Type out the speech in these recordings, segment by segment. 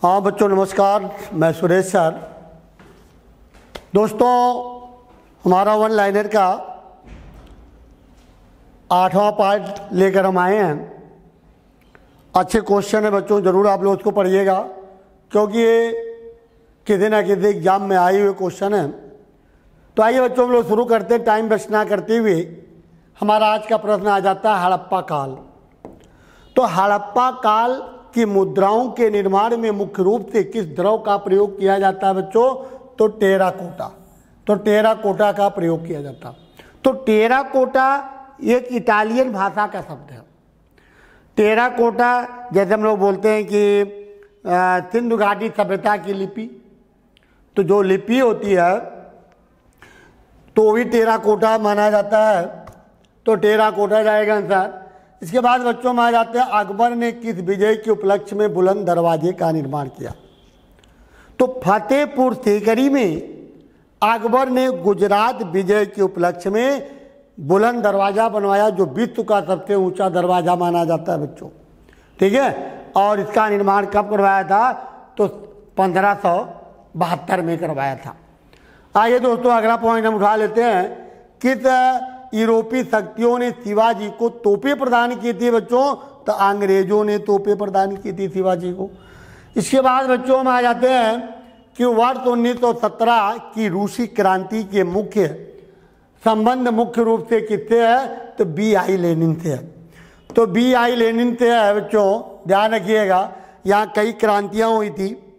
हाँ बच्चों नमस्कार, मैं सुरेश सर। दोस्तों हमारा वन लाइनर का 8वां पार्ट लेकर हम आए हैं। अच्छे क्वेश्चन है बच्चों, ज़रूर आप लोग उसको पढ़िएगा क्योंकि ये किसी ना किसी एग्जाम में आए हुए क्वेश्चन हैं। तो आइए बच्चों हम लोग शुरू करते हैं, टाइम वेस्ट ना करते हुए। हमारा आज का प्रश्न आ जाता है हड़प्पा काल। तो हड़प्पा काल की मुद्राओं के निर्माण में मुख्य रूप से किस द्रव का प्रयोग किया जाता है बच्चों? तो टेराकोटा। तो टेराकोटा का प्रयोग किया जाता। तो टेराकोटा एक इटालियन भाषा का शब्द है। टेराकोटा जैसे हम लोग बोलते हैं कि सिंधु घाटी सभ्यता की लिपि, तो जो लिपि होती है तो भी टेराकोटा माना जाता है। तो टेराकोटा जाएगा आंसर। इसके बाद बच्चों में आ जाते हैं अकबर ने किस विजय के उपलक्ष्य में बुलंद दरवाजे का निर्माण किया? तो फतेहपुर सीकरी में अकबर ने गुजरात विजय के उपलक्ष्य में बुलंद दरवाजा बनवाया, जो विश्व का सबसे ऊंचा दरवाजा माना जाता है बच्चों। ठीक है, और इसका निर्माण कब करवाया था? तो 1572 में करवाया था। आइए दोस्तों अगला पॉइंट हम उठा लेते हैं। किस यूरोपीय शक्तियों ने शिवाजी को तोपें प्रदान की थी बच्चों? तो अंग्रेजों ने तोपें प्रदान की थी शिवाजी को। इसके बाद बच्चों हम आ जाते हैं कि वर्ष 1917 की रूसी क्रांति के मुख्य संबंध मुख्य रूप से किससे है? तो B.I. लेनिन से है। तो B.I. लेनिन से है बच्चों, ध्यान रखिएगा। यहाँ कई क्रांतियाँ हुई थी,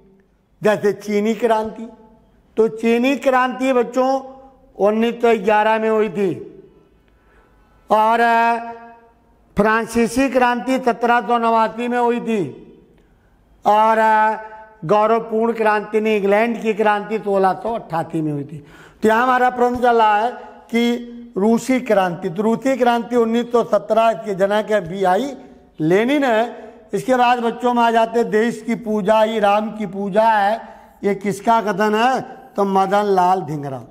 जैसे चीनी क्रांति। तो चीनी क्रांति बच्चों 1911 में हुई थी, और फ्रांसीसी क्रांति 1789 में हुई थी, और गौरवपूर्ण क्रांति ने इंग्लैंड की क्रांति 1688 में हुई थी। तो यहाँ हमारा प्रश्न चल रहा है कि रूसी क्रांति, तो रूसी क्रांति 1917 के जनक है B.I. लेनिन है। इसके बाद बच्चों में आ जाते देश की पूजा ही राम की पूजा है, ये किसका कथन है? तो मदन लाल धिंगरा।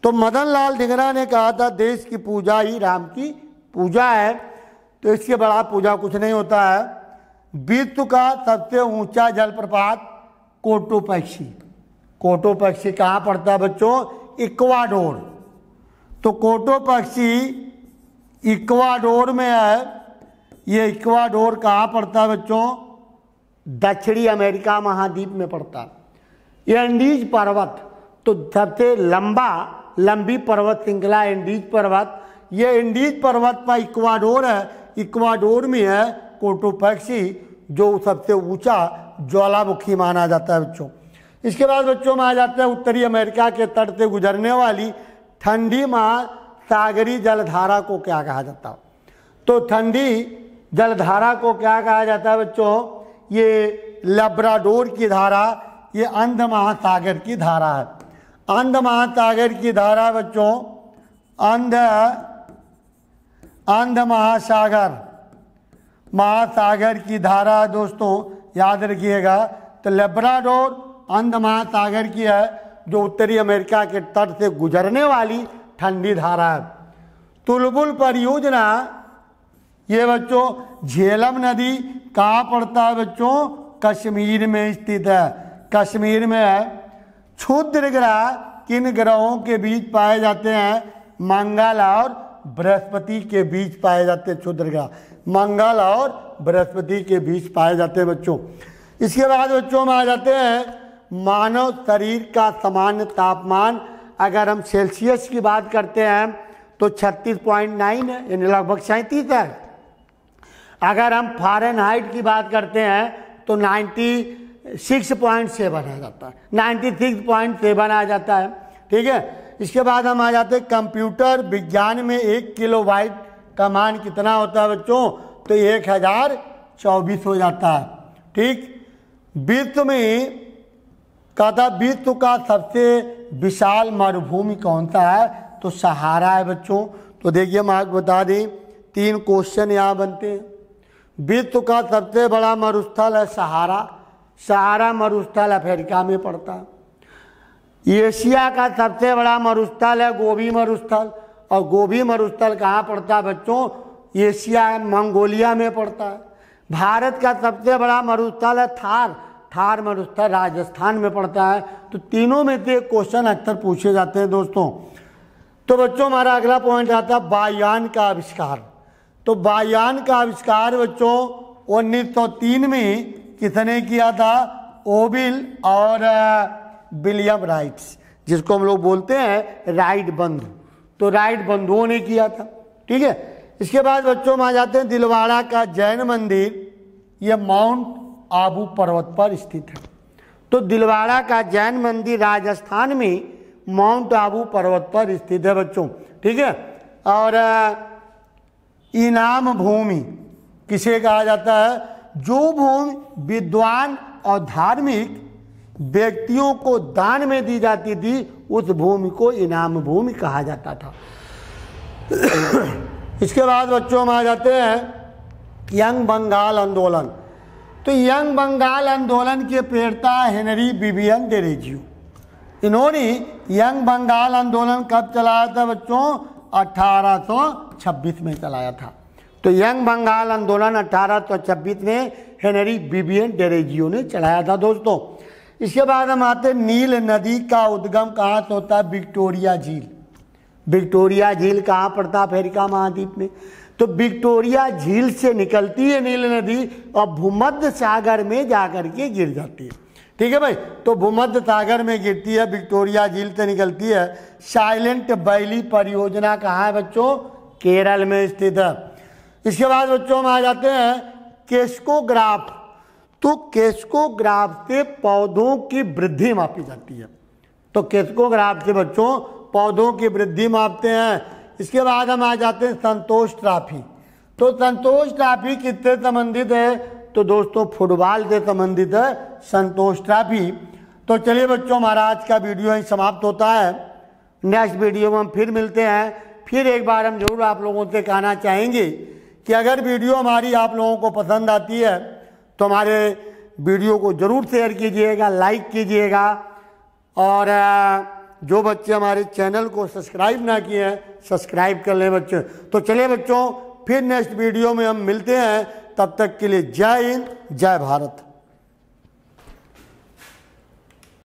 तो मदन लाल धिंगरा ने कहा था देश की पूजा ही राम की पूजा है। तो इसके बड़ा पूजा कुछ नहीं होता है। विश्व का सबसे ऊंचा जलप्रपात कोटोपैक्सी। कोटोपैक्सी कहाँ पड़ता है बच्चों? इक्वाडोर। तो कोटोपैक्सी इक्वाडोर में है। ये इक्वाडोर कहाँ पड़ता है बच्चों? दक्षिणी अमेरिका महाद्वीप में पड़ता है। ये एंडीज पर्वत, तो सबसे लंबी पर्वत श्रृंखला एंडीज पर्वत। ये एंडीज पर्वत पर इक्वाडोर है, इक्वाडोर में है कोटोपैक्सी, जो सबसे ऊंचा ज्वालामुखी माना जाता है बच्चों। इसके बाद बच्चों में आ जाता है उत्तरी अमेरिका के तट से गुजरने वाली ठंडी महासागरीय जलधारा को क्या कहा जाता है? तो ठंडी जलधारा को क्या कहा जाता है बच्चों? ये लब्राडोर की धारा, ये अंध महासागर की धारा है। अंध महासागर की धारा बच्चों, अंध महासागर की धारा दोस्तों याद रखिएगा। तो लब्राडोर अंध महासागर की है, जो उत्तरी अमेरिका के तट से गुजरने वाली ठंडी धारा है। तुलबुल परियोजना, ये बच्चों झेलम नदी कहाँ पड़ता है बच्चों? कश्मीर में स्थित है, कश्मीर में है। क्षुद्र ग्रह किन ग्रहों के बीच पाए जाते हैं? मंगल और बृहस्पति के बीच पाए जाते हैं। क्षुद्र ग्रह मंगल और बृहस्पति के बीच पाए जाते हैं बच्चों। इसके बाद बच्चों में आ जाते हैं मानव शरीर का सामान्य तापमान। अगर हम सेल्सियस की बात करते हैं तो 36.9 है, यानी लगभग 37 है। अगर हम फ़ारेनहाइट की बात करते हैं तो 96.7 आ जाता है, 96.7 आ जाता है। ठीक है, इसके बाद हम आ जाते हैं कंप्यूटर विज्ञान में 1 किलोबाइट का मान कितना होता है बच्चों? तो 1024 हो जाता है। ठीक, विश्व में कहता विश्व का सबसे विशाल मरुभूमि कौन सा है? तो सहारा है बच्चों। तो देखिए हम आपको बता दें, 3 क्वेश्चन यहाँ बनते हैं। विश्व का सबसे बड़ा मरुस्थल है सहारा। सहारा मरुस्थल अफ्रीका में पड़ता है। एशिया का सबसे बड़ा मरुस्थल है गोबी मरुस्थल, और गोबी मरुस्थल कहाँ पड़ता है बच्चों? एशिया मंगोलिया में पड़ता है। भारत का सबसे बड़ा मरुस्थल है थार। थार मरुस्थल राजस्थान में पड़ता है। तो तीनों में से क्वेश्चन अक्सर पूछे जाते हैं दोस्तों। तो बच्चों हमारा अगला पॉइंट आता है वायुयान का आविष्कार। तो वायुयान का आविष्कार बच्चों 1903 में किसने किया था? ओविल और विलियम राइट्स, जिसको हम लोग बोलते हैं राइट बंधु। तो राइट बंधुओं ने किया था, ठीक है। इसके बाद बच्चों हम आ जाते हैं दिलवाड़ा का जैन मंदिर, यह माउंट आबू पर्वत पर स्थित है। तो दिलवाड़ा का जैन मंदिर राजस्थान में माउंट आबू पर्वत पर स्थित है बच्चों, ठीक है। और इनाम भूमि किसे कहा जाता है? जो भूमि विद्वान और धार्मिक व्यक्तियों को दान में दी जाती थी उस भूमि को इनाम भूमि कहा जाता था। इसके बाद बच्चों हम आ जाते हैं यंग बंगाल आंदोलन। तो यंग बंगाल आंदोलन के प्रेरता हेनरी विवियन डेरेजियो। इन्होंने यंग बंगाल आंदोलन कब चलाया था बच्चों? 1826 में चलाया था। तो यंग बंगाल आंदोलन 1826 में हेनरी विवियन डेरेजियो ने चलाया था दोस्तों। इसके बाद हम आते हैं नील नदी का उद्गम कहाँ से होता है? विक्टोरिया झील। विक्टोरिया झील कहाँ पड़ता है? अफ्रीका महाद्वीप में। तो विक्टोरिया झील से निकलती है नील नदी और भूमध्य सागर में जाकर के गिर जाती है, ठीक है भाई। तो भूमध्य सागर में गिरती है, विक्टोरिया झील से निकलती है। साइलेंट वैली परियोजना कहाँ है बच्चों? केरल में स्थित है। इसके बाद बच्चों हम आ जाते हैं केस्कोग्राफ। तो केस्कोग्राफ से पौधों की वृद्धि मापी जाती है। तो केस्कोग्राफ से बच्चों पौधों की वृद्धि मापते हैं। इसके बाद हम आ जाते हैं संतोष ट्रॉफी। तो संतोष ट्रॉफी किससे संबंधित है? तो दोस्तों फुटबॉल से संबंधित है संतोष ट्रॉफी। तो चलिए बच्चों हमारा आज का वीडियो यहीं समाप्त होता है। नेक्स्ट वीडियो में हम फिर मिलते हैं। फिर एक बार हम जरूर आप लोगों से कहना चाहेंगे कि अगर वीडियो हमारी आप लोगों को पसंद आती है तो हमारे वीडियो को ज़रूर शेयर कीजिएगा, लाइक कीजिएगा। और जो बच्चे हमारे चैनल को सब्सक्राइब ना किए हैं सब्सक्राइब कर लें बच्चे। तो चलिए बच्चों फिर नेक्स्ट वीडियो में हम मिलते हैं। तब तक के लिए जय हिंद, जय भारत।